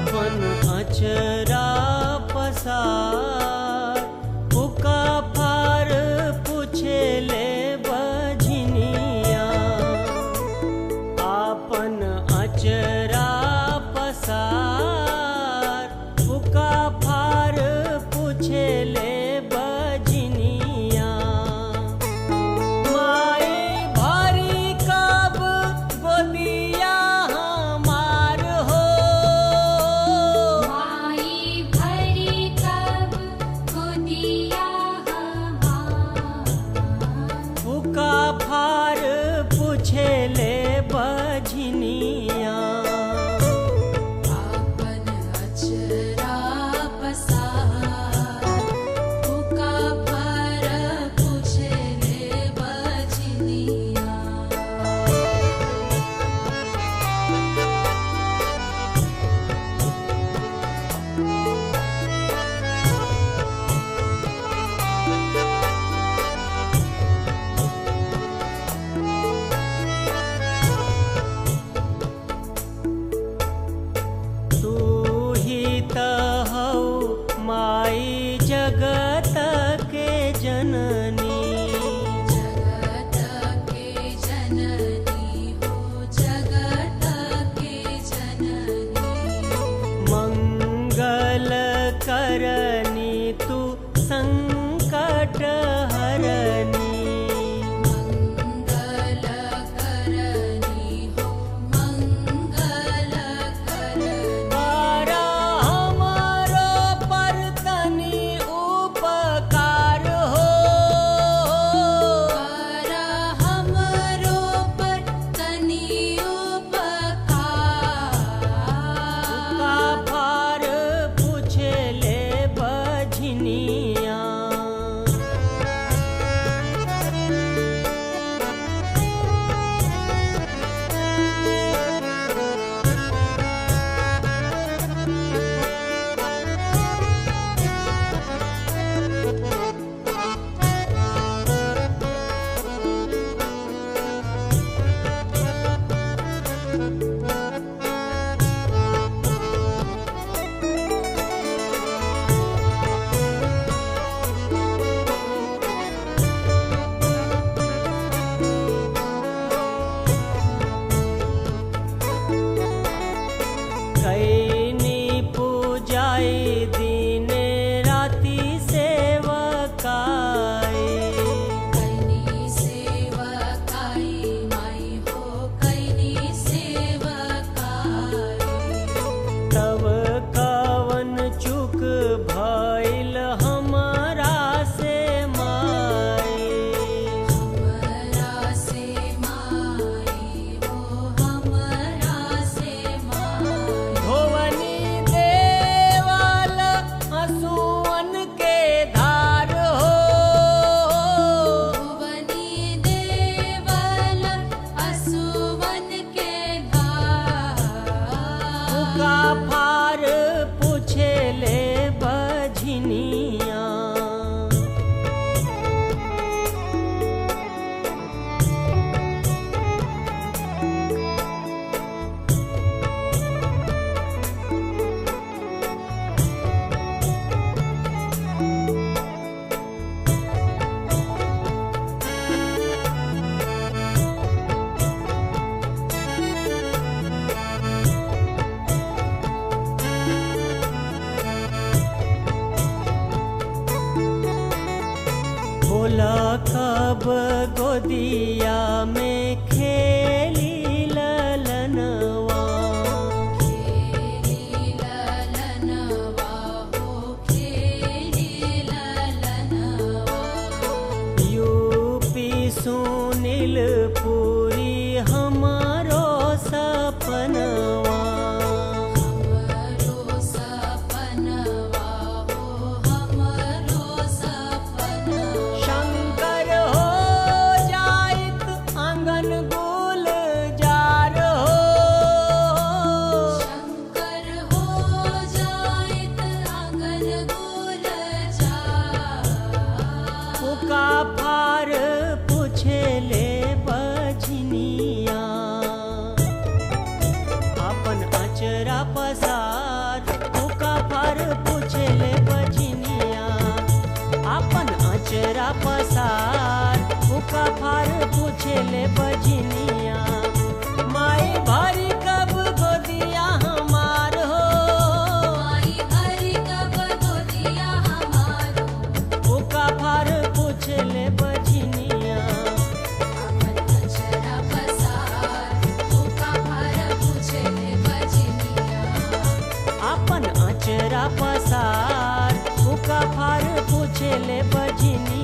आपन अचरा पसार पुका फार पूछे ले बजनिया। आपन अचरा पसार पुका फार पूछे ले बजनिया। माई भरी कब गोदिया हमार हो, माई भरी कब गोदिया हमार। पुका फार पूछे ले बजनिया। आपन अचरा पसार पुका फार पूछे ले बजनिया। तू ही त हऊ माई जगत के जननी। जगत के जननी हो, जगत के जननी। मंगल करनी तू संकट हरनी। मंगल करनी हो, मंगल करनी। तारा हमारो पर तनी उपकार हो, कर हमरो पर तनी उपकार। का फार पूछे ले बजनिया। कैनी पूजाई दिन राति सेवकाई। कैनी सेवकाई माई हो, कैनी सेवकाई। तब कवन चूक भइल हमरा से माई। हमरा से माई हो, हमरा से माई। धोवनी देवाल हंसुअन के धार हो, भुवनी देवल असुवन के धार। पुका फार पूछे ले बजनिया। बोला कब गोदिया में खेली ललनवा। खेली ललनवा हो, खेली ललनवा। यूपी सुनील पूरी हमारो सपनवा। हमरो सपनवा हो, हमरो सपनवा। शंकर हो जाइत आंगन गुलजार हो, शंकर हो जाइत आंगन गुलजार। पुका फार पूछे ले बजनिया। आपन अचरा पसार ले बजनिया, माई भरी कब गोदिया हमार हो। माई भरी कब गोदिया हमारो, फूका फार पूछे ले बजनिया, अपन अचरा पसार, फूका फार पूछे ले बजनिया। अपन अचरा पसार फूका फार पूछे ले बजनिया।